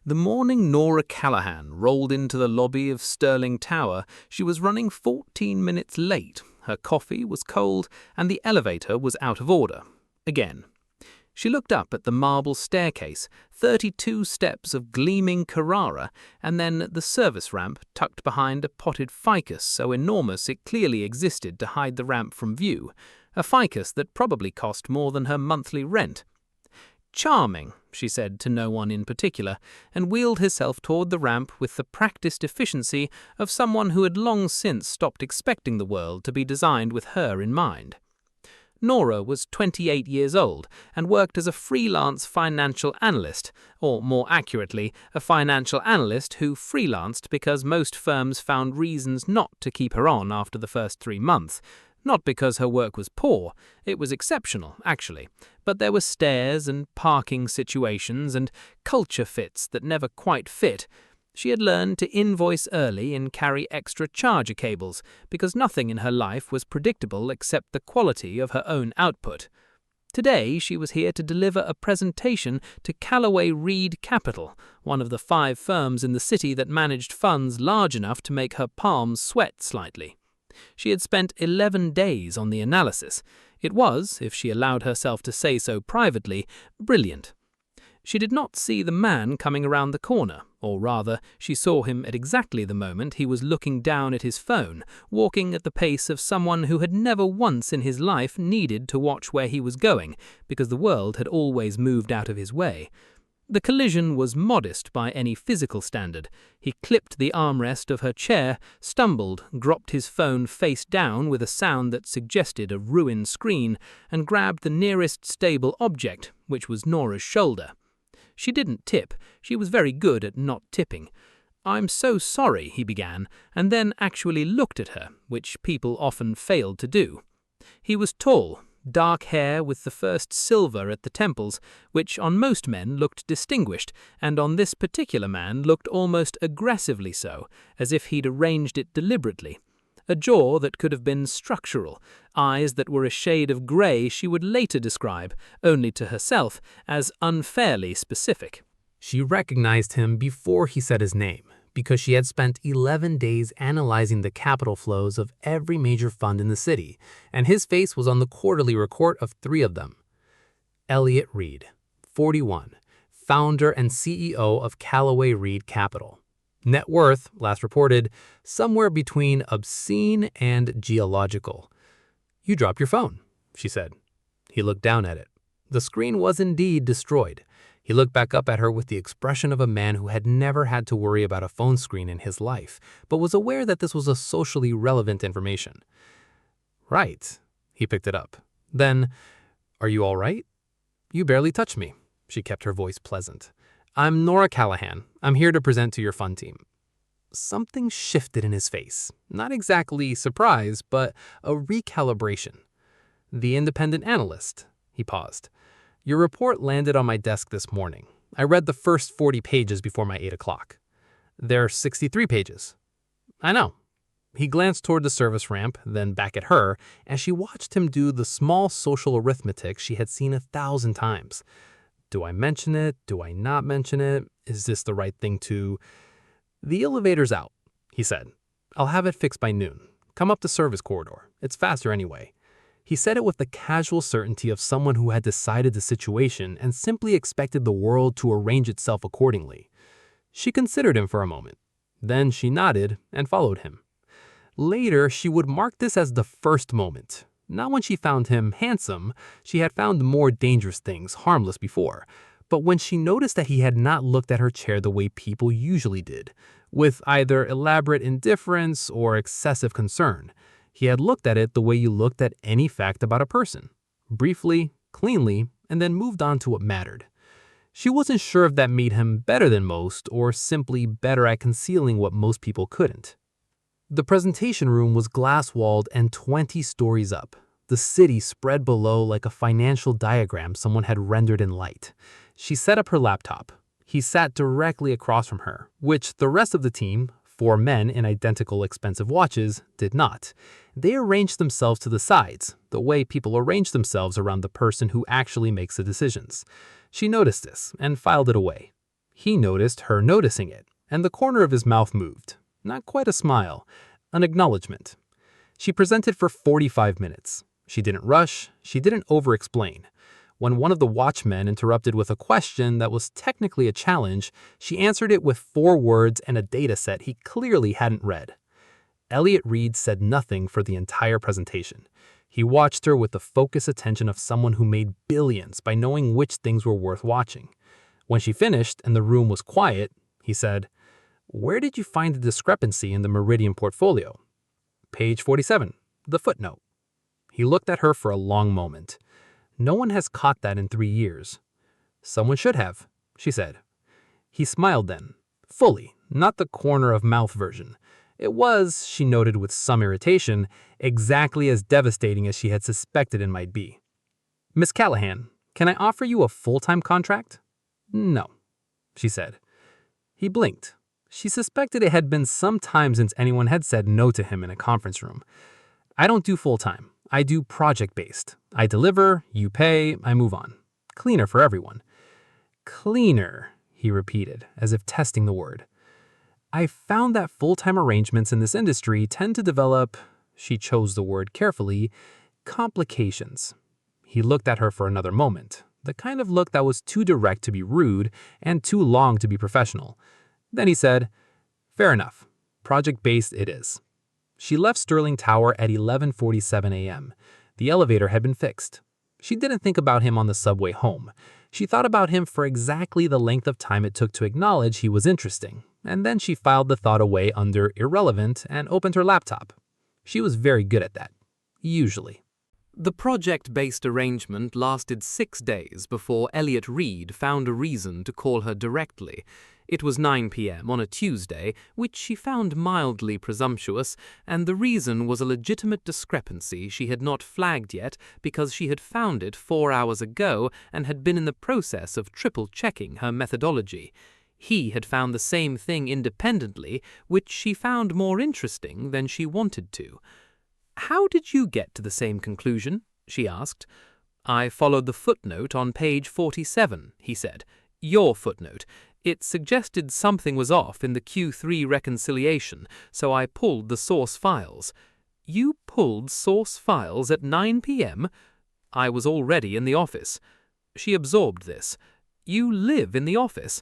The morning Nora Callahan rolled into the lobby of Sterling Tower, she was running 14 minutes late. Her coffee was cold, and the elevator was out of order. Again. She looked up at the marble staircase, 32 steps of gleaming Carrara, and then the service ramp tucked behind a potted ficus so enormous it clearly existed to hide the ramp from view, a ficus that probably cost more than her monthly rent. "Charming," she said to no one in particular, and wheeled herself toward the ramp with the practiced efficiency of someone who had long since stopped expecting the world to be designed with her in mind. Nora was 28 years old and worked as a freelance financial analyst, or more accurately, a financial analyst who freelanced because most firms found reasons not to keep her on after the first 3 months. Not because her work was poor, it was exceptional, actually, but there were stairs and parking situations and culture fits that never quite fit. She had learned to invoice early and carry extra charger cables because nothing in her life was predictable except the quality of her own output. Today, she was here to deliver a presentation to Callaway Reed Capital, one of the 5 firms in the city that managed funds large enough to make her palms sweat slightly. She had spent 11 days on the analysis. It was, if she allowed herself to say so privately, brilliant. She did not see the man coming around the corner, or rather, she saw him at exactly the moment he was looking down at his phone, walking at the pace of someone who had never once in his life needed to watch where he was going, because the world had always moved out of his way. The collision was modest by any physical standard. He clipped the armrest of her chair, stumbled, dropped his phone face down with a sound that suggested a ruined screen, and grabbed the nearest stable object, which was Nora's shoulder. She didn't tip. She was very good at not tipping. "I'm so sorry," he began, and then actually looked at her, which people often failed to do. He was tall, dark hair with the first silver at the temples, which on most men looked distinguished, and on this particular man looked almost aggressively so, as if he'd arranged it deliberately. A jaw that could have been structural, eyes that were a shade of grey she would later describe, only to herself, as unfairly specific. She recognized him before he said his name, because she had spent 11 days analyzing the capital flows of every major fund in the city, and his face was on the quarterly report of 3 of them. Elliot Reed, 41, founder and CEO of Callaway Reed Capital. Net worth, last reported, somewhere between obscene and geological. "You dropped your phone," she said. He looked down at it. The screen was indeed destroyed. He looked back up at her with the expression of a man who had never had to worry about a phone screen in his life, but was aware that this was a socially relevant information. "Right." He picked it up. Then, "Are you all right?" "You barely touched me." She kept her voice pleasant. "I'm Nora Callahan. I'm here to present to your fund team." Something shifted in his face. Not exactly surprise, but a recalibration. "The independent analyst." He paused. "Your report landed on my desk this morning. I read the first 40 pages before my 8 o'clock. There are 63 pages." "I know." He glanced toward the service ramp, then back at her, as she watched him do the small social arithmetic she had seen 1,000 times. Do I mention it? Do I not mention it? Is this the right thing to... "The elevator's out," he said. "I'll have it fixed by noon. Come up the service corridor. It's faster anyway." He said it with the casual certainty of someone who had decided the situation and simply expected the world to arrange itself accordingly. She considered him for a moment. Then she nodded and followed him. Later, she would mark this as the first moment. Not when she found him handsome. She had found more dangerous things harmless before. But when she noticed that he had not looked at her chair the way people usually did, with either elaborate indifference or excessive concern. He had looked at it the way you looked at any fact about a person. Briefly, cleanly, and then moved on to what mattered. She wasn't sure if that made him better than most or simply better at concealing what most people couldn't. The presentation room was glass-walled and 20 stories up. The city spread below like a financial diagram someone had rendered in light. She set up her laptop. He sat directly across from her, which the rest of the team, 4 men in identical expensive watches, did not. They arranged themselves to the sides, the way people arrange themselves around the person who actually makes the decisions. She noticed this and filed it away. He noticed her noticing it, and the corner of his mouth moved. Not quite a smile, an acknowledgement. She presented for 45 minutes. She didn't rush, she didn't over-explain. When one of the watchmen interrupted with a question that was technically a challenge, she answered it with 4 words and a data set he clearly hadn't read. Elliot Reed said nothing for the entire presentation. He watched her with the focused attention of someone who made billions by knowing which things were worth watching. When she finished and the room was quiet, he said, "Where did you find the discrepancy in the Meridian portfolio?" "Page 47, the footnote." He looked at her for a long moment. "No one has caught that in 3 years." "Someone should have," she said. He smiled then, fully, not the corner of mouth version. It was, she noted with some irritation, exactly as devastating as she had suspected it might be. "Miss Callahan, can I offer you a full-time contract?" "No," she said. He blinked. She suspected it had been some time since anyone had said no to him in a conference room. "I don't do full-time. I do project-based. I deliver, you pay, I move on. Cleaner for everyone." "Cleaner," he repeated, as if testing the word. "I found that full-time arrangements in this industry tend to develop," she chose the word carefully, "complications." He looked at her for another moment, the kind of look that was too direct to be rude and too long to be professional. Then he said, "Fair enough. Project-based it is." She left Sterling Tower at 11:47 a.m. The elevator had been fixed. She didn't think about him on the subway home. She thought about him for exactly the length of time it took to acknowledge he was interesting, and then she filed the thought away under irrelevant and opened her laptop. She was very good at that. Usually. The project-based arrangement lasted 6 days before Elliot Reed found a reason to call her directly. It was 9 p.m. on a Tuesday, which she found mildly presumptuous, and the reason was a legitimate discrepancy she had not flagged yet because she had found it 4 hours ago and had been in the process of triple-checking her methodology. He had found the same thing independently, which she found more interesting than she wanted to. "How did you get to the same conclusion?" she asked. "I followed the footnote on page 47, he said. "Your footnote. It suggested something was off in the Q3 reconciliation, so I pulled the source files." "You pulled source files at 9 p.m.? I was already in the office." She absorbed this. "You live in the office?"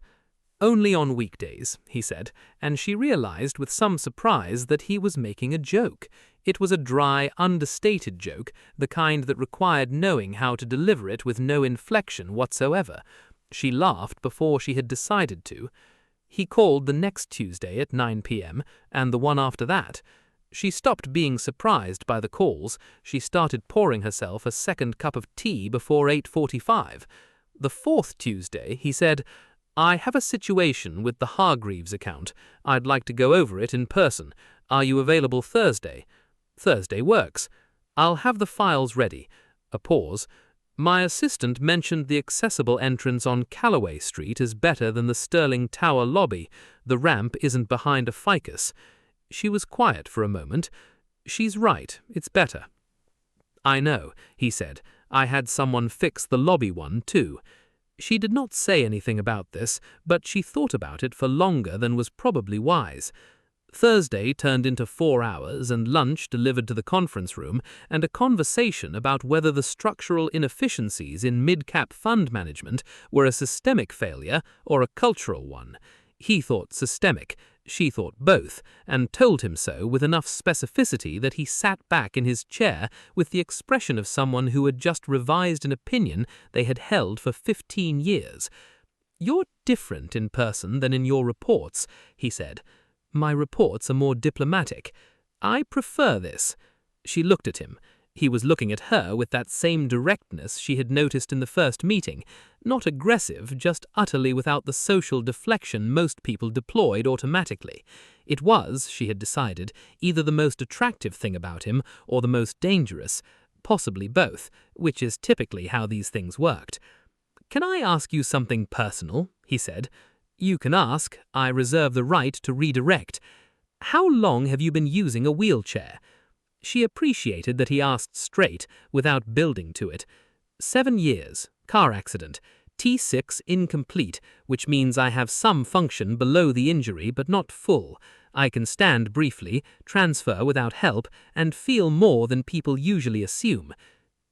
"Only on weekdays," he said, and she realized with some surprise that he was making a joke. It was a dry, understated joke, the kind that required knowing how to deliver it with no inflection whatsoever. She laughed before she had decided to. He called the next Tuesday at 9 p.m., and the one after that. She stopped being surprised by the calls. She started pouring herself a second cup of tea before 8:45. The fourth Tuesday, he said, "I have a situation with the Hargreaves account. I'd like to go over it in person. Are you available Thursday?" "Thursday works. I'll have the files ready." A pause. "My assistant mentioned the accessible entrance on Calloway Street is better than the Sterling Tower lobby. The ramp isn't behind a ficus." She was quiet for a moment. "She's right. It's better." "I know," he said. "I had someone fix the lobby one, too." She did not say anything about this, but she thought about it for longer than was probably wise. Thursday turned into 4 hours and lunch delivered to the conference room and a conversation about whether the structural inefficiencies in mid-cap fund management were a systemic failure or a cultural one. He thought systemic, she thought both, and told him so with enough specificity that he sat back in his chair with the expression of someone who had just revised an opinion they had held for 15 years. "You're different in person than in your reports," he said. "My reports are more diplomatic. I prefer this." She looked at him. He was looking at her with that same directness she had noticed in the first meeting. Not aggressive, just utterly without the social deflection most people deployed automatically. It was, she had decided, either the most attractive thing about him or the most dangerous, possibly both, which is typically how these things worked. "Can I ask you something personal?" he said. "You can ask. I reserve the right to redirect. How long have you been using a wheelchair?" She appreciated that he asked straight, without building to it. 7 years. Car accident. T6 incomplete, which means I have some function below the injury but not full. I can stand briefly, transfer without help, and feel more than people usually assume.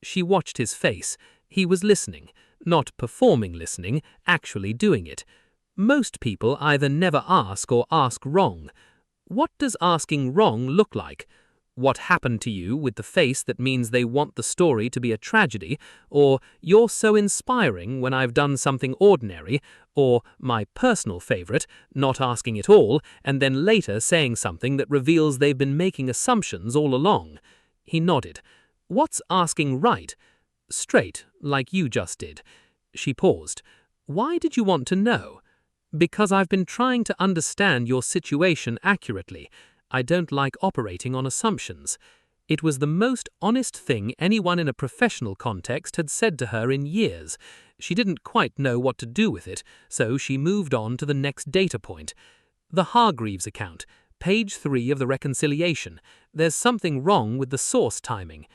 She watched his face. He was listening, not performing listening, actually doing it. Most people either never ask or ask wrong. What does asking wrong look like? What happened to you with the face that means they want the story to be a tragedy, or you're so inspiring when I've done something ordinary, or my personal favorite, not asking at all and then later saying something that reveals they've been making assumptions all along. He nodded. What's asking right? Straight, like you just did. She paused. Why did you want to know? Because I've been trying to understand your situation accurately. I don't like operating on assumptions. It was the most honest thing anyone in a professional context had said to her in years. She didn't quite know what to do with it, so she moved on to the next data point. The Hargreaves account, page 3 of the reconciliation. There's something wrong with the source timing.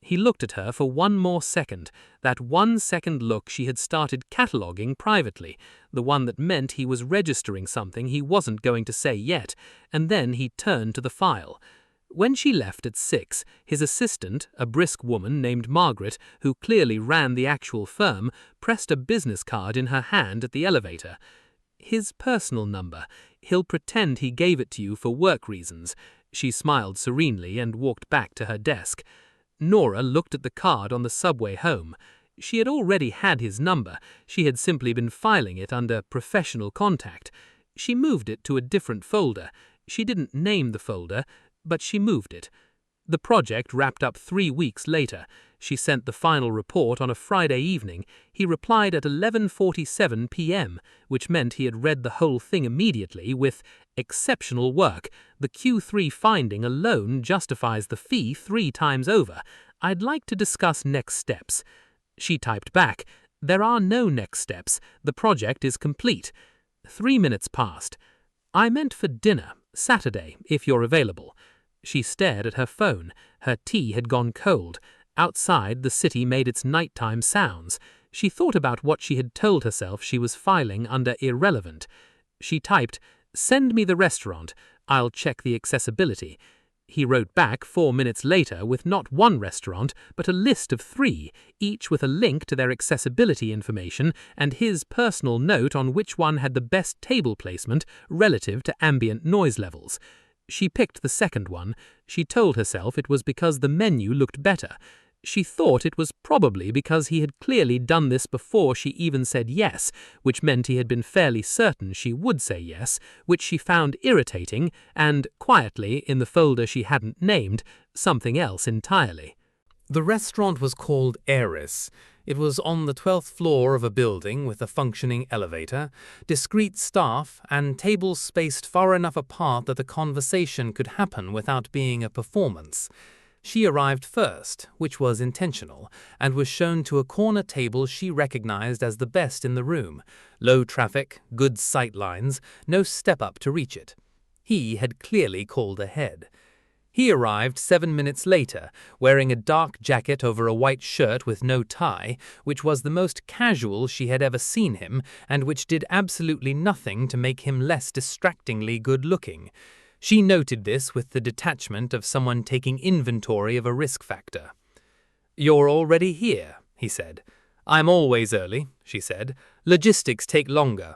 He looked at her for one more second, that 1 second look she had started cataloguing privately, the one that meant he was registering something he wasn't going to say yet, and then he turned to the file. When she left at 6, his assistant, a brisk woman named Margaret, who clearly ran the actual firm, pressed a business card in her hand at the elevator. His personal number. He'll pretend he gave it to you for work reasons. She smiled serenely and walked back to her desk. Nora looked at the card on the subway home. She had already had his number. She had simply been filing it under professional contact. She moved it to a different folder. She didn't name the folder, but she moved it. The project wrapped up 3 weeks later. She sent the final report on a Friday evening. He replied at 11:47 p.m., which meant he had read the whole thing immediately with exceptional work. The Q3 finding alone justifies the fee 3 times over. I'd like to discuss next steps. She typed back, there are no next steps. The project is complete. 3 minutes passed. I meant for dinner, Saturday, if you're available. She stared at her phone. Her tea had gone cold. Outside, the city made its nighttime sounds. She thought about what she had told herself she was filing under irrelevant. She typed, send me the restaurant. I'll check the accessibility. He wrote back 4 minutes later with not one restaurant, but a list of 3, each with a link to their accessibility information and his personal note on which one had the best table placement relative to ambient noise levels. She picked the second one. She told herself it was because the menu looked better. She thought it was probably because he had clearly done this before she even said yes, which meant he had been fairly certain she would say yes, which she found irritating, and, quietly, in the folder she hadn't named, something else entirely. The restaurant was called Eris. It was on the 12th floor of a building with a functioning elevator, discreet staff, and tables spaced far enough apart that the conversation could happen without being a performance. She arrived first, which was intentional, and was shown to a corner table she recognized as the best in the room. Low traffic, good sight lines, no step up to reach it. He had clearly called ahead. He arrived 7 minutes later, wearing a dark jacket over a white shirt with no tie, which was the most casual she had ever seen him, and which did absolutely nothing to make him less distractingly good-looking. She noted this with the detachment of someone taking inventory of a risk factor. "You're already here," he said. "I'm always early," she said. "Logistics take longer."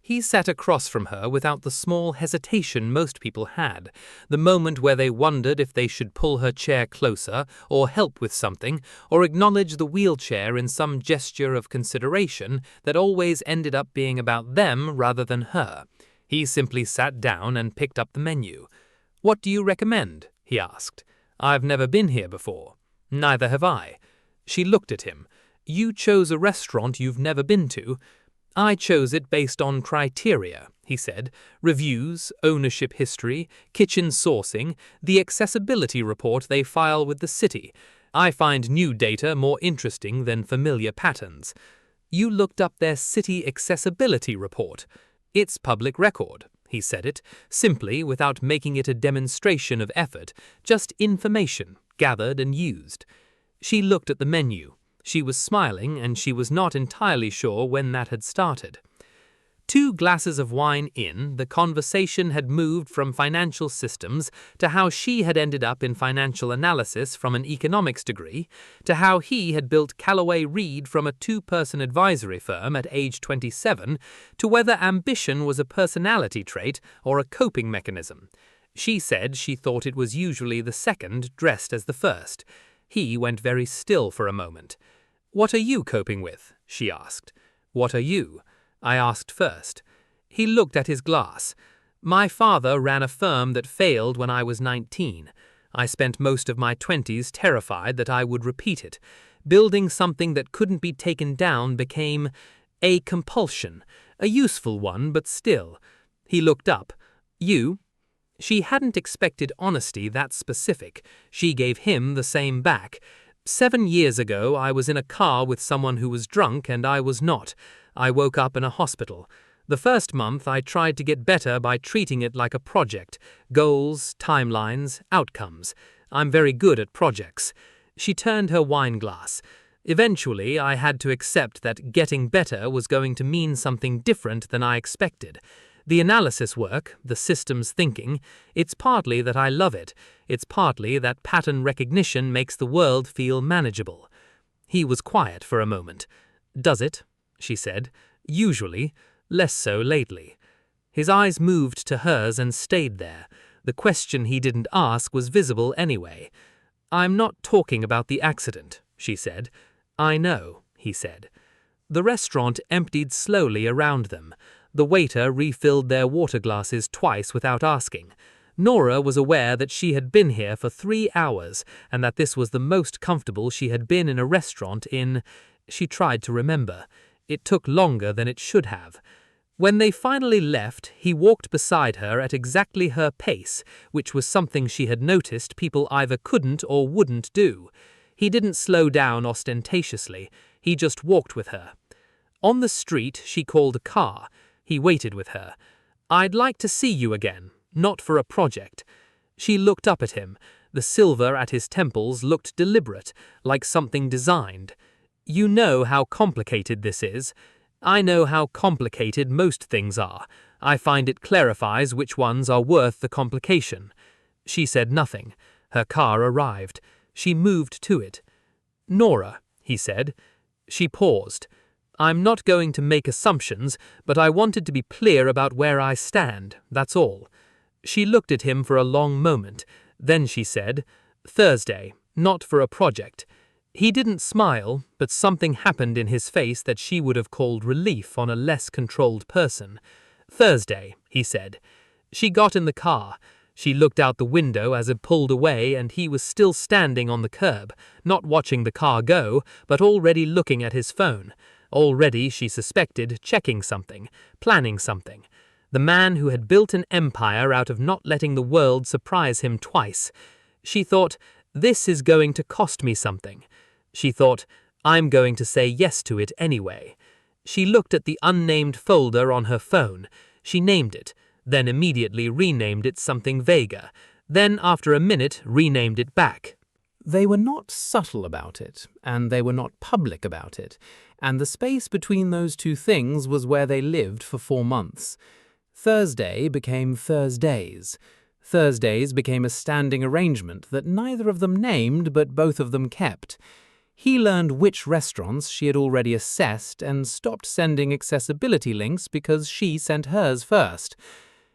He sat across from her without the small hesitation most people had, the moment where they wondered if they should pull her chair closer, or help with something, or acknowledge the wheelchair in some gesture of consideration that always ended up being about them rather than her. He simply sat down and picked up the menu. "What do you recommend?" he asked. "I've never been here before." "Neither have I." She looked at him. "You chose a restaurant you've never been to." "I chose it based on criteria," he said. "Reviews, ownership history, kitchen sourcing, the accessibility report they file with the city. I find new data more interesting than familiar patterns." "You looked up their city accessibility report." "It's public record." He said it, simply, without making it a demonstration of effort, just information, gathered and used. She looked at the menu. She was smiling, and she was not entirely sure when that had started. 2 glasses of wine in, the conversation had moved from financial systems to how she had ended up in financial analysis from an economics degree, to how he had built Callaway Reed from a 2-person advisory firm at age 27, to whether ambition was a personality trait or a coping mechanism. She said she thought it was usually the second dressed as the first. He went very still for a moment. "What are you coping with?" she asked. "What are you?" I asked first. He looked at his glass. "My father ran a firm that failed when I was 19. I spent most of my 20s terrified that I would repeat it. Building something that couldn't be taken down became a compulsion, a useful one, but still." He looked up. "You?" She hadn't expected honesty that specific. She gave him the same back. "7 years ago, I was in a car with someone who was drunk and I was not. I woke up in a hospital. The first month, I tried to get better by treating it like a project. Goals, timelines, outcomes. I'm very good at projects." She turned her wine glass. "Eventually, I had to accept that getting better was going to mean something different than I expected. The analysis work, the systems thinking, it's partly that I love it. It's partly that pattern recognition makes the world feel manageable." He was quiet for a moment. "Does it?" she said. "Usually, less so lately." His eyes moved to hers and stayed there. The question he didn't ask was visible anyway. "I'm not talking about the accident," she said. "I know," he said. The restaurant emptied slowly around them. The waiter refilled their water glasses twice without asking. Nora was aware that she had been here for 3 hours and that this was the most comfortable she had been in a restaurant in. She tried to remember. It took longer than it should have. When they finally left, he walked beside her at exactly her pace, which was something she had noticed people either couldn't or wouldn't do. He didn't slow down ostentatiously. He just walked with her. On the street, she called a car. He waited with her. "I'd like to see you again, not for a project." She looked up at him. The silver at his temples looked deliberate, like something designed. "You know how complicated this is. I know how complicated most things are. I find it clarifies which ones are worth the complication." She said nothing. Her car arrived. She moved to it. "Nora," he said. She paused. "I'm not going to make assumptions, but I wanted to be clear about where I stand, that's all." She looked at him for a long moment. Then she said, "Thursday, not for a project." He didn't smile, but something happened in his face that she would have called relief on a less controlled person. "Thursday," he said. She got in the car. She looked out the window as it pulled away, and he was still standing on the curb, not watching the car go, but already looking at his phone. Already, she suspected, checking something, planning something. The man who had built an empire out of not letting the world surprise him twice. She thought, "This is going to cost me something." She thought, "I'm going to say yes to it anyway." She looked at the unnamed folder on her phone. She named it, then immediately renamed it something vaguer, then after a minute renamed it back. They were not subtle about it, and they were not public about it, and the space between those two things was where they lived for 4 months. Thursday became Thursdays. Thursdays became a standing arrangement that neither of them named but both of them kept. He learned which restaurants she had already assessed and stopped sending accessibility links because she sent hers first.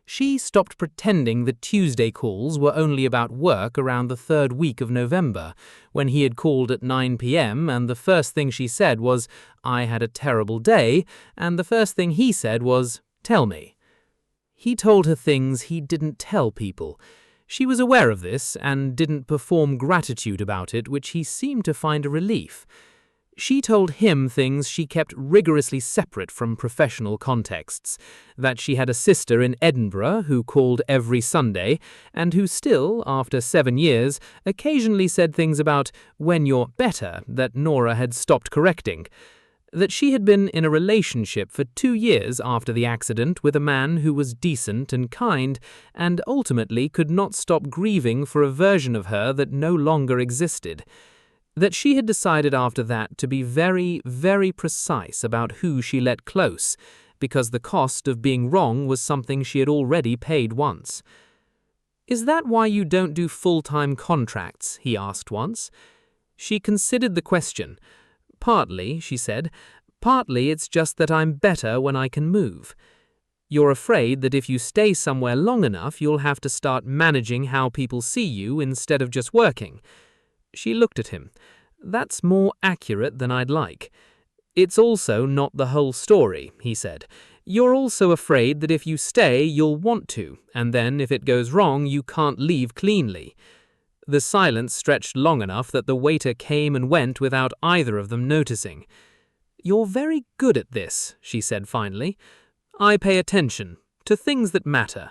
She stopped pretending that Tuesday calls were only about work around the 3rd week of November, when he had called at 9 p.m. and the first thing she said was, "I had a terrible day," and the first thing he said was, "Tell me." He told her things he didn't tell people. She was aware of this and didn't perform gratitude about it, which he seemed to find a relief. She told him things she kept rigorously separate from professional contexts, that she had a sister in Edinburgh who called every Sunday, and who still, after 7 years, occasionally said things about "when you're better" that Nora had stopped correcting. That she had been in a relationship for 2 years after the accident with a man who was decent and kind, and ultimately could not stop grieving for a version of her that no longer existed. that she had decided after that to be very, very precise about who she let close, because the cost of being wrong was something she had already paid once. "Is that why you don't do full-time contracts?" he asked once. She considered the question. "Partly," she said. "Partly it's just that I'm better when I can move. You're afraid that if you stay somewhere long enough, you'll have to start managing how people see you instead of just working." She looked at him. "That's more accurate than I'd like." "It's also not the whole story," he said. "You're also afraid that if you stay, you'll want to, and then if it goes wrong, you can't leave cleanly." The silence stretched long enough that the waiter came and went without either of them noticing. "You're very good at this," she said finally. "I pay attention to things that matter."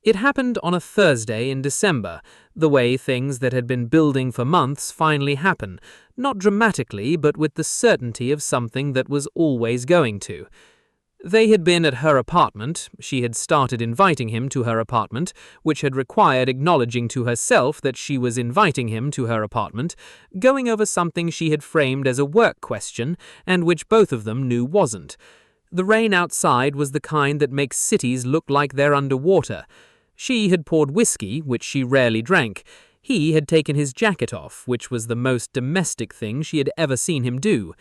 It happened on a Thursday in December, the way things that had been building for months finally happen, not dramatically, but with the certainty of something that was always going to. They had been at her apartment. She had started inviting him to her apartment, which had required acknowledging to herself that she was inviting him to her apartment, going over something she had framed as a work question and which both of them knew wasn't. The rain outside was the kind that makes cities look like they're underwater. She had poured whiskey, which she rarely drank. He had taken his jacket off, which was the most domestic thing she had ever seen him do.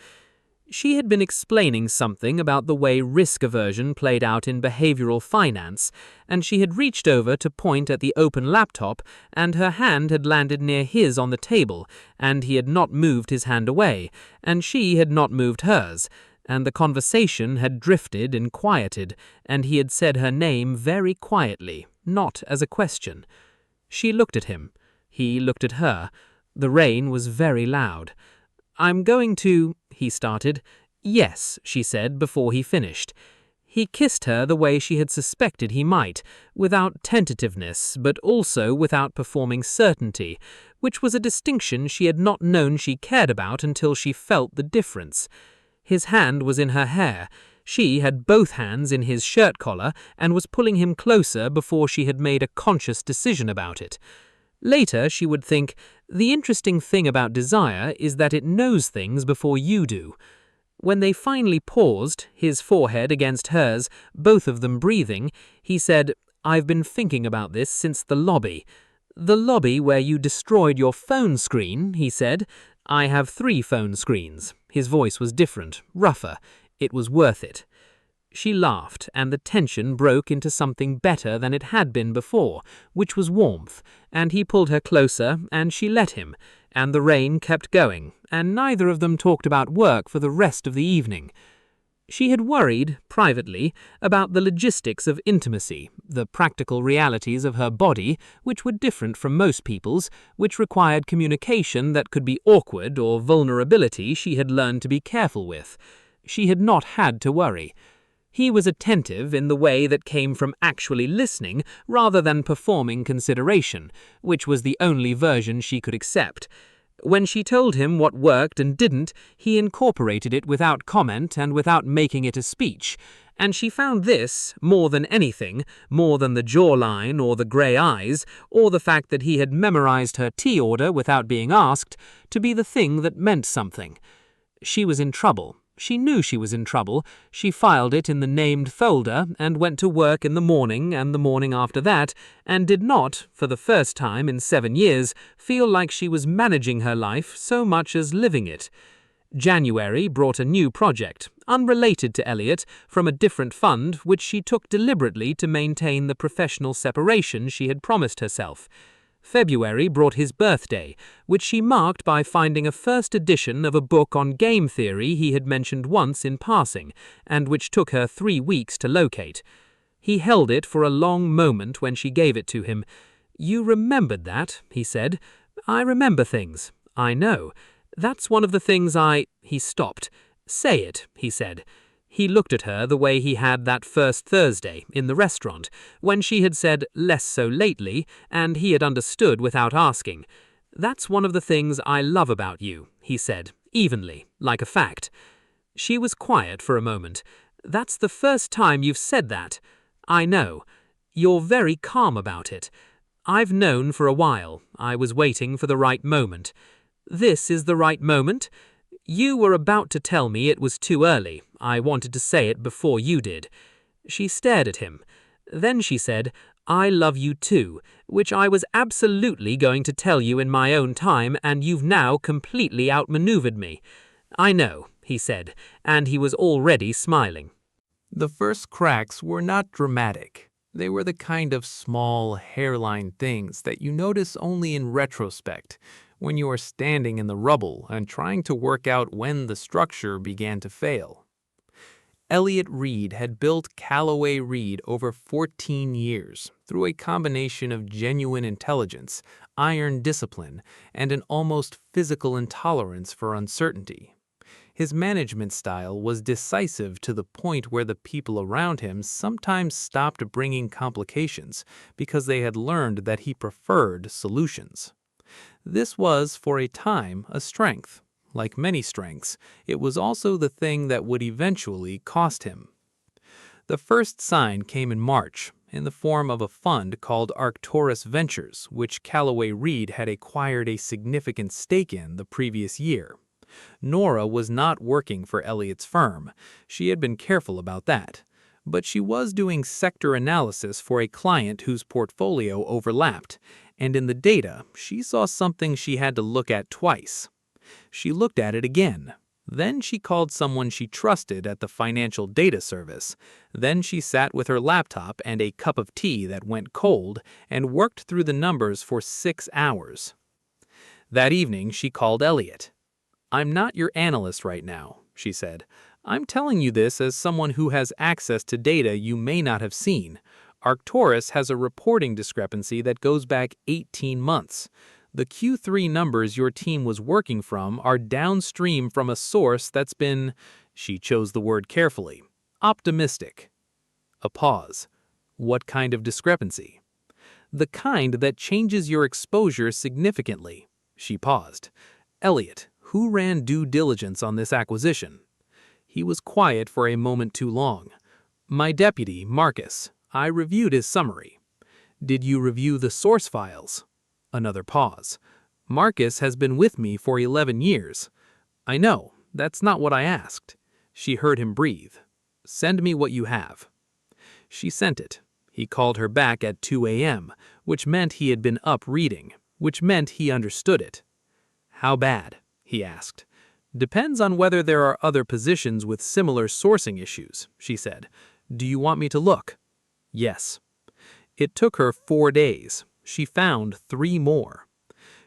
She had been explaining something about the way risk aversion played out in behavioral finance, and she had reached over to point at the open laptop, and her hand had landed near his on the table, and he had not moved his hand away, and she had not moved hers, and the conversation had drifted and quieted, and he had said her name very quietly, not as a question. She looked at him. He looked at her. The rain was very loud. "I'm going to," he started. "Yes," she said before he finished. He kissed her the way she had suspected he might, without tentativeness, but also without performing certainty, which was a distinction she had not known she cared about until she felt the difference. His hand was in her hair. She had both hands in his shirt collar and was pulling him closer before she had made a conscious decision about it. Later, she would think, the interesting thing about desire is that it knows things before you do. When they finally paused, his forehead against hers, both of them breathing, he said, "I've been thinking about this since the lobby." "The lobby where you destroyed your phone screen," he said. "I have 3 phone screens." His voice was different, rougher. It was worth it. She laughed, and the tension broke into something better than it had been before, which was warmth, and he pulled her closer, and she let him, and the rain kept going, and neither of them talked about work for the rest of the evening. She had worried, privately, about the logistics of intimacy, the practical realities of her body, which were different from most people's, which required communication that could be awkward or vulnerability she had learned to be careful with. She had not had to worry. He was attentive in the way that came from actually listening rather than performing consideration, which was the only version she could accept. When she told him what worked and didn't, he incorporated it without comment and without making it a speech, and she found this, more than anything, more than the jawline or the grey eyes, or the fact that he had memorized her tea order without being asked, to be the thing that meant something. She was in trouble. She knew she was in trouble. She filed it in the named folder and went to work in the morning and the morning after that, and did not, for the first time in 7 years, feel like she was managing her life so much as living it. January brought a new project, unrelated to Elliot, from a different fund, which she took deliberately to maintain the professional separation she had promised herself. February brought his birthday, which she marked by finding a first edition of a book on game theory he had mentioned once in passing, and which took her 3 weeks to locate. He held it for a long moment when she gave it to him. "You remembered that," he said. "I remember things. I know. That's one of the things He stopped. "Say it," he said. He looked at her the way he had that first Thursday in the restaurant, when she had said "less so lately," and he had understood without asking. "That's one of the things I love about you," he said, evenly, like a fact. She was quiet for a moment. "That's the first time you've said that." "I know. You're very calm about it. I've known for a while. I was waiting for the right moment." This is the right moment. You were about to tell me it was too early. I wanted to say it before you did." She stared at him. Then she said, "I love you too, which I was absolutely going to tell you in my own time, and you've now completely outmaneuvered me." "I know," he said, and he was already smiling. The first cracks were not dramatic. They were the kind of small, hairline things that you notice only in retrospect, when you are standing in the rubble and trying to work out when the structure began to fail. Elliot Reed had built Callaway Reed over 14 years through a combination of genuine intelligence, iron discipline, and an almost physical intolerance for uncertainty. His management style was decisive to the point where the people around him sometimes stopped bringing complications because they had learned that he preferred solutions. This was, for a time, a strength. Like many strengths, it was also the thing that would eventually cost him. The first sign came in March, in the form of a fund called Arcturus Ventures, which Callaway Reed had acquired a significant stake in the previous year. Nora was not working for Elliot's firm. She had been careful about that. But she was doing sector analysis for a client whose portfolio overlapped, and in the data, she saw something she had to look at twice. She looked at it again. Then she called someone she trusted at the financial data service. Then she sat with her laptop and a cup of tea that went cold and worked through the numbers for 6 hours. That evening, she called Elliot. "I'm not your analyst right now," she said. "I'm telling you this as someone who has access to data you may not have seen. Arcturus has a reporting discrepancy that goes back 18 months. The Q3 numbers your team was working from are downstream from a source that's been," she chose the word carefully, "optimistic." A pause. What kind of discrepancy? "The kind that changes your exposure significantly." She paused. "Elliot, who ran due diligence on this acquisition?" He was quiet for a moment too long. "My deputy, Marcus. I reviewed his summary." "Did you review the source files?" Another pause. "Marcus has been with me for 11 years. "I know. That's not what I asked." She heard him breathe. "Send me what you have." She sent it. He called her back at 2 a.m., which meant he had been up reading, which meant he understood it. "How bad?" he asked. "Depends on whether there are other positions with similar sourcing issues," she said. "Do you want me to look?" "Yes." It took her 4 days. She found 3 more.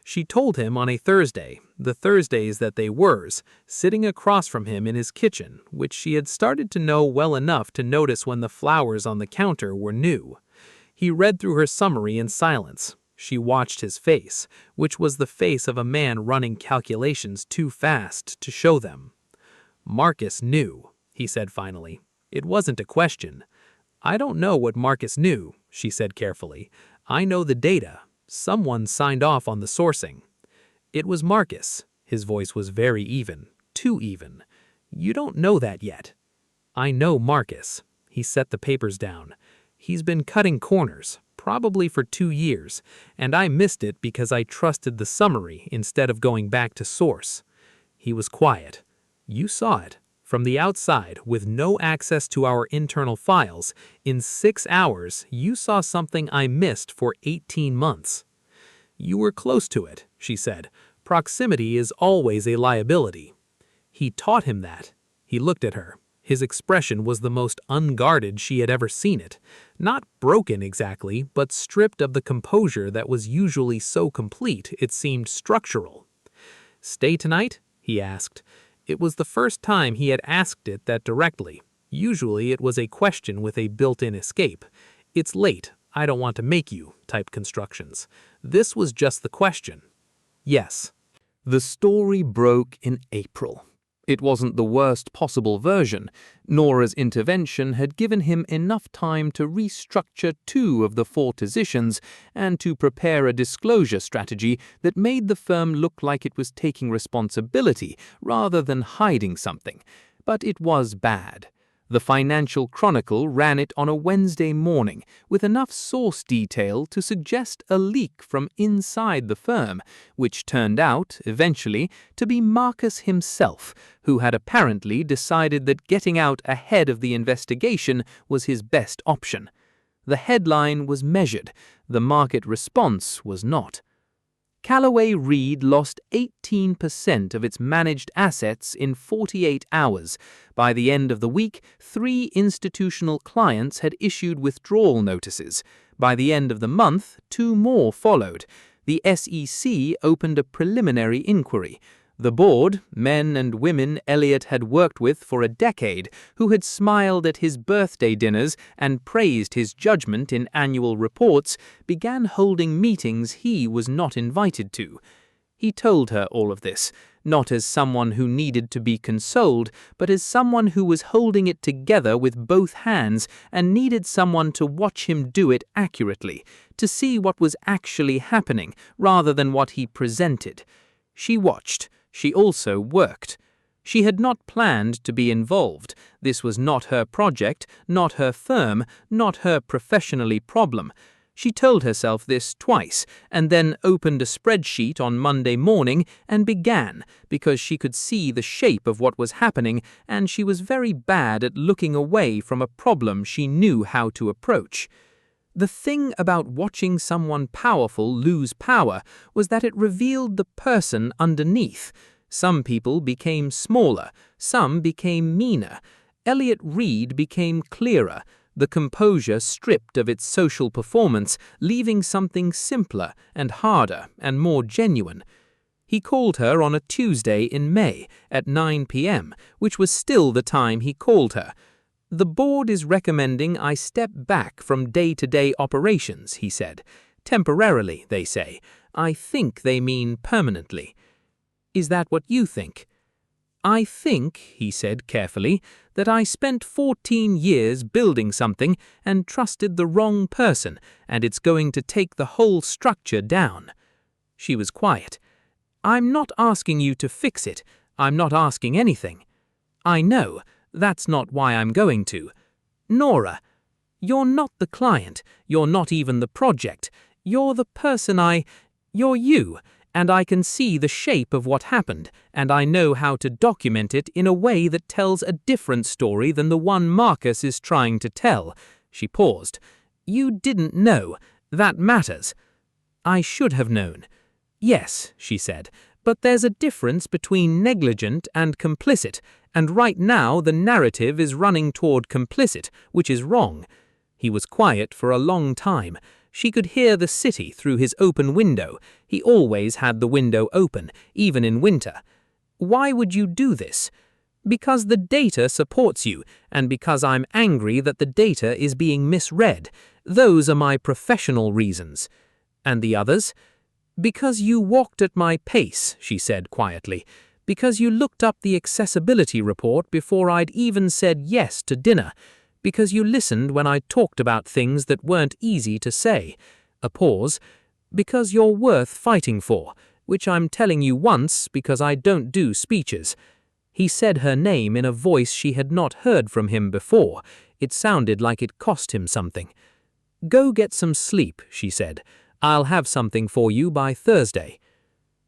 She told him on a Thursday, the Thursdays that they were, sitting across from him in his kitchen, which she had started to know well enough to notice when the flowers on the counter were new. He read through her summary in silence. She watched his face, which was the face of a man running calculations too fast to show them. "Marcus knew," he said finally. It wasn't a question. "I don't know what Marcus knew," she said carefully. "I know the data. Someone signed off on the sourcing." "It was Marcus." His voice was very even, too even. "You don't know that yet." "I know Marcus." He set the papers down. "He's been cutting corners, probably for 2 years, and I missed it because I trusted the summary instead of going back to source." He was quiet. "You saw it. From the outside, with no access to our internal files, in 6 hours, you saw something I missed for 18 months. "You were close to it," she said. "Proximity is always a liability." He taught him that. He looked at her. His expression was the most unguarded she had ever seen it. Not broken exactly, but stripped of the composure that was usually so complete it seemed structural. "Stay tonight?" he asked. It was the first time he had asked it that directly. Usually it was a question with a built-in escape. "It's late, I don't want to make you," type constructions. This was just the question. "Yes." The story broke in April. It wasn't the worst possible version. Nora's intervention had given him enough time to restructure 2 of the 4 decisions and to prepare a disclosure strategy that made the firm look like it was taking responsibility rather than hiding something. But it was bad. The Financial Chronicle ran it on a Wednesday morning with enough source detail to suggest a leak from inside the firm, which turned out, eventually, to be Marcus himself, who had apparently decided that getting out ahead of the investigation was his best option. The headline was measured, the market response was not. Callaway Reed lost 18% of its managed assets in 48 hours. By the end of the week, 3 institutional clients had issued withdrawal notices. By the end of the month, 2 more followed. The SEC opened a preliminary inquiry. The board, men and women Elliot had worked with for a decade, who had smiled at his birthday dinners and praised his judgment in annual reports, began holding meetings he was not invited to. He told her all of this, not as someone who needed to be consoled, but as someone who was holding it together with both hands and needed someone to watch him do it accurately, to see what was actually happening rather than what he presented. She watched. She also worked. She had not planned to be involved. This was not her project, not her firm, not her professionally problem. She told herself this twice, and then opened a spreadsheet on Monday morning and began, because she could see the shape of what was happening, and she was very bad at looking away from a problem she knew how to approach. The thing about watching someone powerful lose power was that it revealed the person underneath. Some people became smaller, some became meaner. Elliot Reed became clearer, the composure stripped of its social performance, leaving something simpler and harder and more genuine. He called her on a Tuesday in May at 9 p.m., which was still the time he called her. "The board is recommending I step back from day-to-day operations," he said. "Temporarily, they say. I think they mean permanently." "Is that what you think?" "I think," he said carefully, "that I spent 14 years building something and trusted the wrong person, and it's going to take the whole structure down." She was quiet. "I'm not asking you to fix it. I'm not asking anything." "I know. That's not why I'm going to." "Nora, you're not the client. You're not even the project. You're the person You're you, and I can see the shape of what happened, and I know how to document it in a way that tells a different story than the one Marcus is trying to tell." She paused. "You didn't know. That matters." "I should have known." "Yes," she said, "but there's a difference between negligent and complicit, and right now the narrative is running toward complicit, which is wrong." He was quiet for a long time. She could hear the city through his open window. He always had the window open, even in winter. "Why would you do this?" "Because the data supports you, and because I'm angry that the data is being misread. Those are my professional reasons." "And the others?" "Because you walked at my pace," she said quietly. "Because you looked up the accessibility report before I'd even said yes to dinner. Because you listened when I talked about things that weren't easy to say." A pause. "Because you're worth fighting for, which I'm telling you once because I don't do speeches." He said her name in a voice she had not heard from him before. It sounded like it cost him something. "Go get some sleep," she said. "I'll have something for you by Thursday."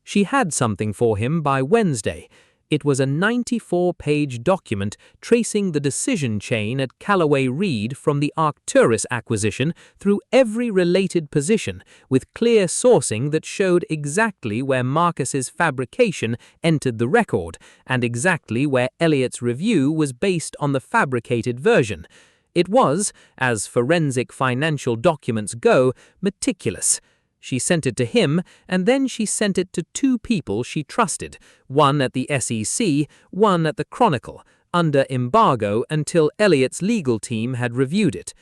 She had something for him by Wednesday. It was a 94-page document tracing the decision chain at Callaway Reed from the Arcturus acquisition through every related position, with clear sourcing that showed exactly where Marcus's fabrication entered the record, and exactly where Elliot's review was based on the fabricated version. It was, as forensic financial documents go, meticulous. She sent it to him, and then she sent it to 2 people she trusted, one at the SEC, one at the Chronicle, under embargo until Elliot's legal team had reviewed it.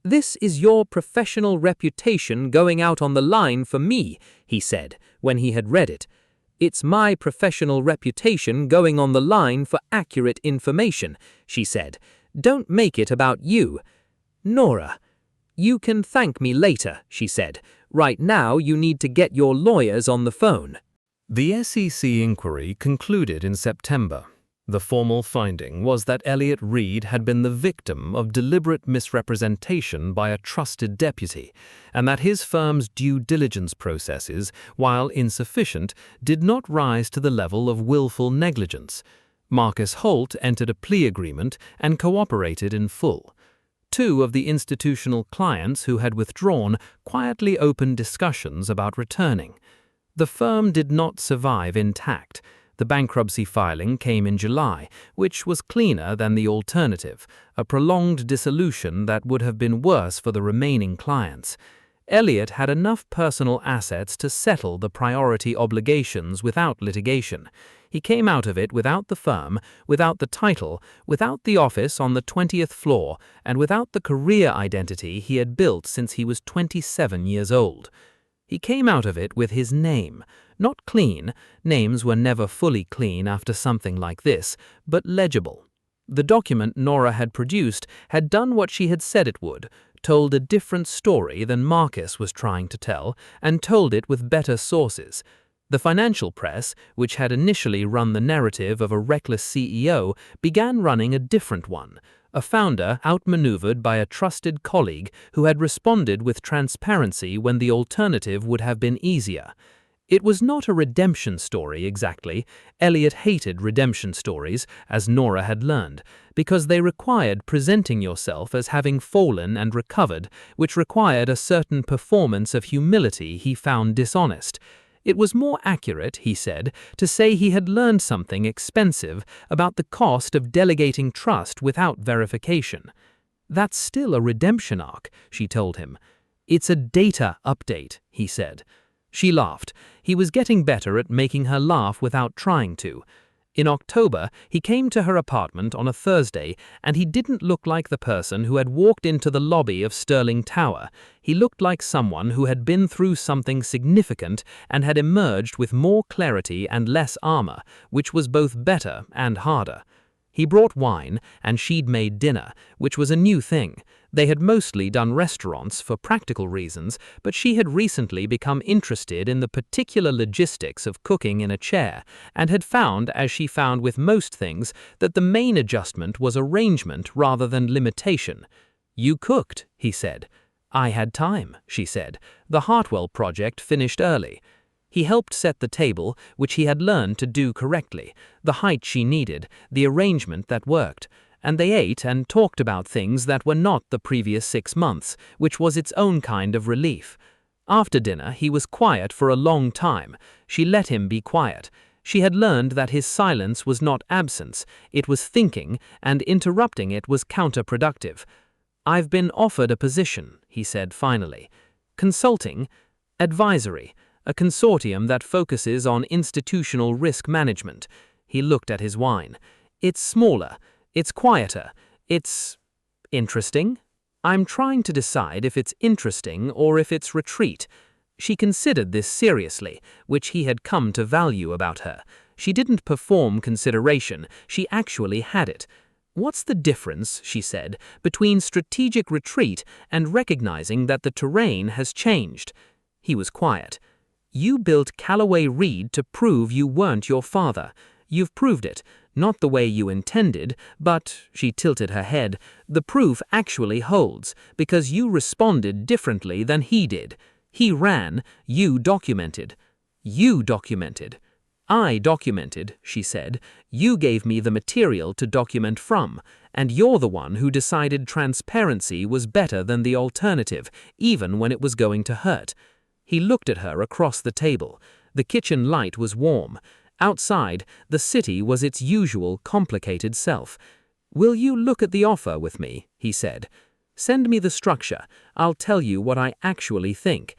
"This is your professional reputation going out on the line for me," he said, when he had read it. "It's my professional reputation going on the line for accurate information," she said. "Don't make it about you." "Nora." "You can thank me later," she said. "Right now you need to get your lawyers on the phone." The SEC inquiry concluded in September. The formal finding was that Elliot Reed had been the victim of deliberate misrepresentation by a trusted deputy, and that his firm's due diligence processes, while insufficient, did not rise to the level of willful negligence. Marcus Holt entered a plea agreement and cooperated in full. Two of the institutional clients who had withdrawn quietly opened discussions about returning. The firm did not survive intact. The bankruptcy filing came in July, which was cleaner than the alternative, a prolonged dissolution that would have been worse for the remaining clients. Elliot had enough personal assets to settle the priority obligations without litigation. He came out of it without the firm, without the title, without the office on the 20th floor, and without the career identity he had built since he was 27 years old. He came out of it with his name. Not clean, names were never fully clean after something like this, but legible. The document Nora had produced had done what she had said it would, told a different story than Marcus was trying to tell, and told it with better sources. The financial press, which had initially run the narrative of a reckless CEO, began running a different one. A founder outmaneuvered by a trusted colleague who had responded with transparency when the alternative would have been easier. It was not a redemption story exactly. Elliot hated redemption stories, as Nora had learned, because they required presenting yourself as having fallen and recovered, which required a certain performance of humility he found dishonest. It was more accurate, he said, to say he had learned something expensive about the cost of delegating trust without verification. That's still a redemption arc, she told him. It's a data update, he said. She laughed. He was getting better at making her laugh without trying to. In October, he came to her apartment on a Thursday, and he didn't look like the person who had walked into the lobby of Sterling Tower. He looked like someone who had been through something significant and had emerged with more clarity and less armor, which was both better and harder. He brought wine, and she'd made dinner, which was a new thing. They had mostly done restaurants for practical reasons, but she had recently become interested in the particular logistics of cooking in a chair, and had found, as she found with most things, that the main adjustment was arrangement rather than limitation. "You cooked," he said. "I had time," she said. "The Hartwell project finished early." He helped set the table, which he had learned to do correctly, the height she needed, the arrangement that worked, and they ate and talked about things that were not the previous 6 months, which was its own kind of relief. After dinner, he was quiet for a long time. She let him be quiet. She had learned that his silence was not absence, it was thinking, and interrupting it was counterproductive. "I've been offered a position," he said finally. "Consulting, advisory. A consortium that focuses on institutional risk management." He looked at his wine. "It's smaller. It's quieter. It's interesting. I'm trying to decide if it's interesting or if it's retreat." She considered this seriously, which he had come to value about her. She didn't perform consideration, she actually had it. "What's the difference," she said, "between strategic retreat and recognizing that the terrain has changed?" He was quiet. "You built Callaway Reed to prove you weren't your father. You've proved it, not the way you intended, but," she tilted her head, "the proof actually holds, because you responded differently than he did. He ran, you documented." "You documented." "I documented," she said. "You gave me the material to document from, and you're the one who decided transparency was better than the alternative, even when it was going to hurt." He looked at her across the table. The kitchen light was warm. Outside, the city was its usual complicated self. "Will you look at the offer with me?" he said. "Send me the structure. I'll tell you what I actually think."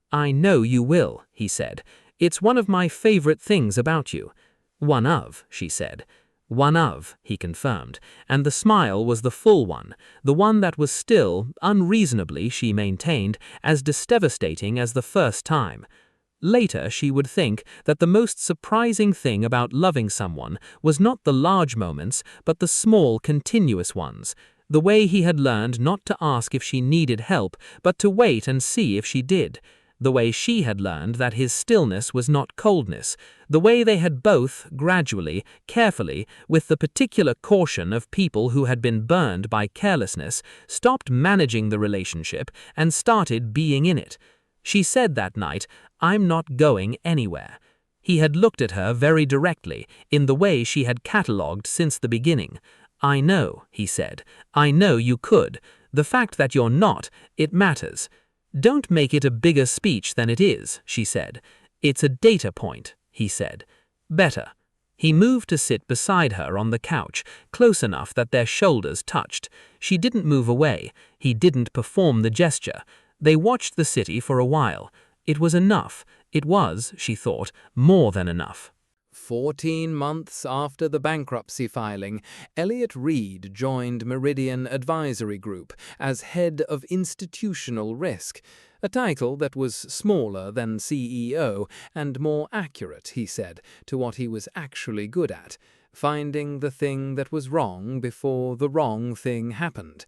"I know you will," he said. "It's one of my favorite things about you." "One of," she said. "One of," he confirmed, and the smile was the full one, the one that was still, unreasonably, she maintained, as devastating as the first time. Later, she would think that the most surprising thing about loving someone was not the large moments, but the small, continuous ones. The way he had learned not to ask if she needed help, but to wait and see if she did. the way she had learned that his stillness was not coldness, the way they had both, gradually, carefully, with the particular caution of people who had been burned by carelessness, stopped managing the relationship and started being in it. She said that night, "I'm not going anywhere." He had looked at her very directly, in the way she had catalogued since the beginning. "I know," he said. "I know you could. The fact that you're not, it matters." "Don't make it a bigger speech than it is," she said. "It's a data point," he said. "Better." He moved to sit beside her on the couch, close enough that their shoulders touched. She didn't move away. He didn't perform the gesture. They watched the city for a while. It was enough. It was, she thought, more than enough. 14 months after the bankruptcy filing, Elliot Reed joined Meridian Advisory Group as head of institutional risk, a title that was smaller than CEO and more accurate, he said, to what he was actually good at, finding the thing that was wrong before the wrong thing happened.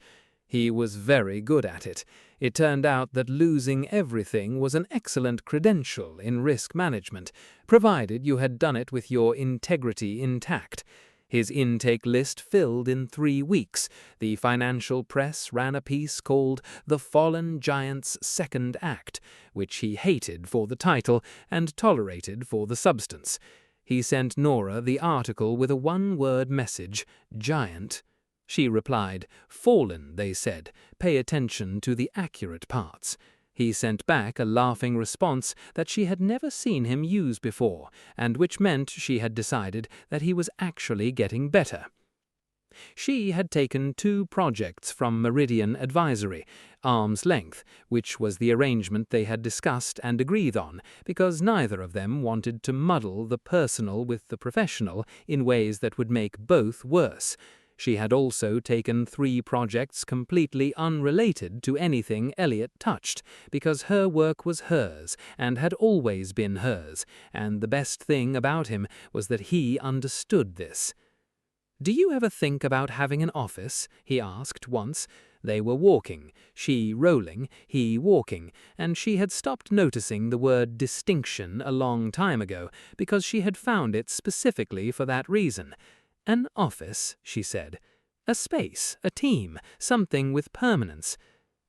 He was very good at it. It turned out that losing everything was an excellent credential in risk management, provided you had done it with your integrity intact. His intake list filled in 3 weeks. The financial press ran a piece called The Fallen Giant's Second Act, which he hated for the title and tolerated for the substance. He sent Nora the article with a one-word message, "Giant." She replied, "Fallen," they said. "Pay attention to the accurate parts." He sent back a laughing response that she had never seen him use before, and which meant she had decided that he was actually getting better. She had taken 2 projects from Meridian Advisory, arm's length, which was the arrangement they had discussed and agreed on, because neither of them wanted to muddle the personal with the professional in ways that would make both worse. She had also taken 3 projects completely unrelated to anything Elliot touched, because her work was hers and had always been hers, and the best thing about him was that he understood this. "Do you ever think about having an office?" he asked once. They were walking, she rolling, he walking, and she had stopped noticing the word distinction a long time ago because she had found it specifically for that reason. "An office," she said. "A space, a team, something with permanence."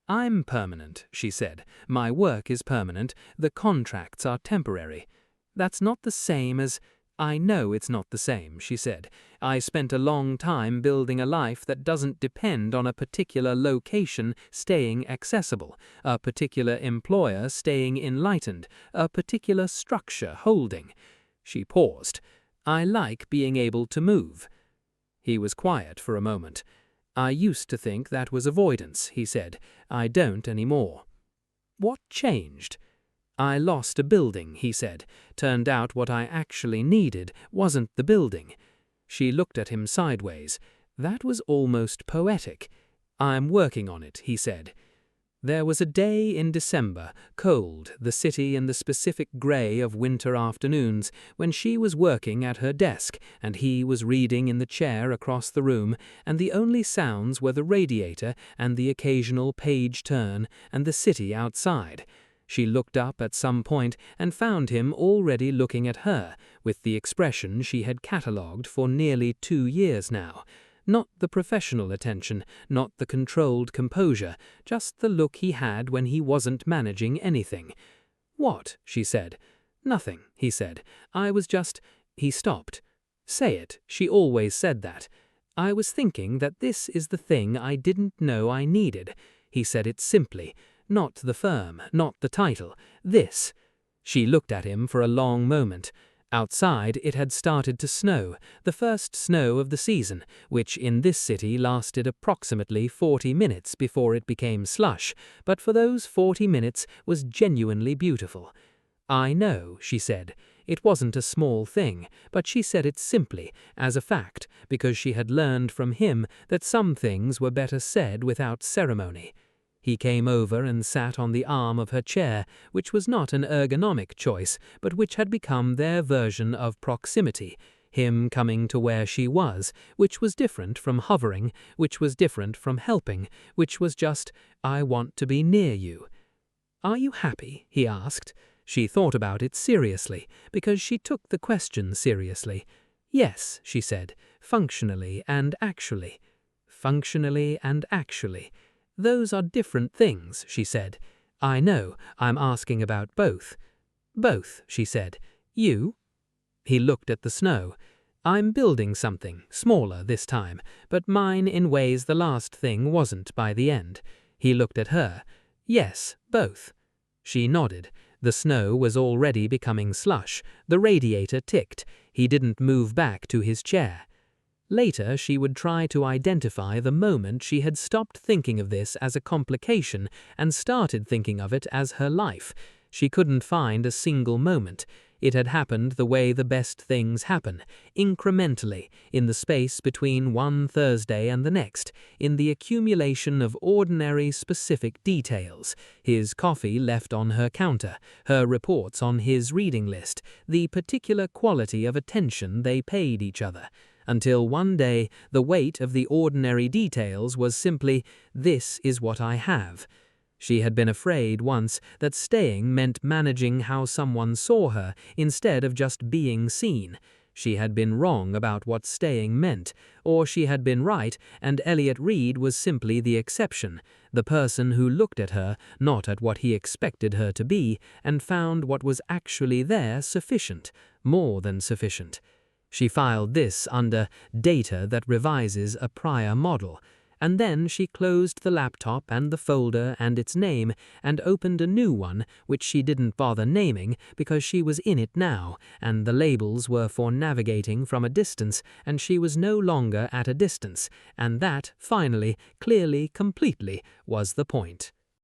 "I'm permanent," she said. "My work is permanent. The contracts are temporary." "That's not the same as—" "I know it's not the same," she said. "I spent a long time building a life that doesn't depend on a particular location staying accessible, a particular employer staying enlightened, a particular structure holding." She paused. "I like being able to move." He was quiet for a moment. "I used to think that was avoidance," he said. "I don't anymore." "What changed?" "I lost a building," he said. "Turned out what I actually needed wasn't the building." She looked at him sideways. That was almost poetic. "I'm working on it," he said. There was a day in December, cold, the city in the specific gray of winter afternoons, when she was working at her desk and he was reading in the chair across the room, and the only sounds were the radiator and the occasional page turn and the city outside. She looked up at some point and found him already looking at her, with the expression she had catalogued for nearly 2 years now. Not the professional attention, not the controlled composure, just the look he had when he wasn't managing anything. "What?" she said. "Nothing," he said. "I was just—" He stopped. "Say it. She always said that." "I was thinking that this is the thing I didn't know I needed." He said it simply. "Not the firm, not the title. This." She looked at him for a long moment. Outside, it had started to snow, the first snow of the season, which in this city lasted approximately 40 minutes before it became slush, but for those 40 minutes was genuinely beautiful. "I know," she said. It wasn't a small thing, but she said it simply, as a fact, because she had learned from him that some things were better said without ceremony. He came over and sat on the arm of her chair, which was not an ergonomic choice, but which had become their version of proximity, him coming to where she was, which was different from hovering, which was different from helping, which was just, "I want to be near you." "Are you happy?" he asked. She thought about it seriously, because she took the question seriously. "Yes," she said, "functionally and actually." Functionally and actually. "Those are different things," she said. "I know, I'm asking about both." "Both," she said. "You?" He looked at the snow. "I'm building something, smaller this time, but mine in ways the last thing wasn't by the end." He looked at her. "Yes, both." She nodded. The snow was already becoming slush. The radiator ticked. He didn't move back to his chair. Later, she would try to identify the moment she had stopped thinking of this as a complication and started thinking of it as her life. She couldn't find a single moment. It had happened the way the best things happen, incrementally, in the space between one Thursday and the next, in the accumulation of ordinary specific details: his coffee left on her counter, her reports on his reading list, the particular quality of attention they paid each other. Until one day, the weight of the ordinary details was simply, "This is what I have." She had been afraid once that staying meant managing how someone saw her instead of just being seen. She had been wrong about what staying meant, or she had been right and Elliot Reed was simply the exception, the person who looked at her, not at what he expected her to be, and found what was actually there sufficient, more than sufficient. She filed this under Data that revises a prior model, and then she closed the laptop and the folder and its name and opened a new one which she didn't bother naming because she was in it now, and the labels were for navigating from a distance, and she was no longer at a distance, and that, finally, clearly, completely, was the point.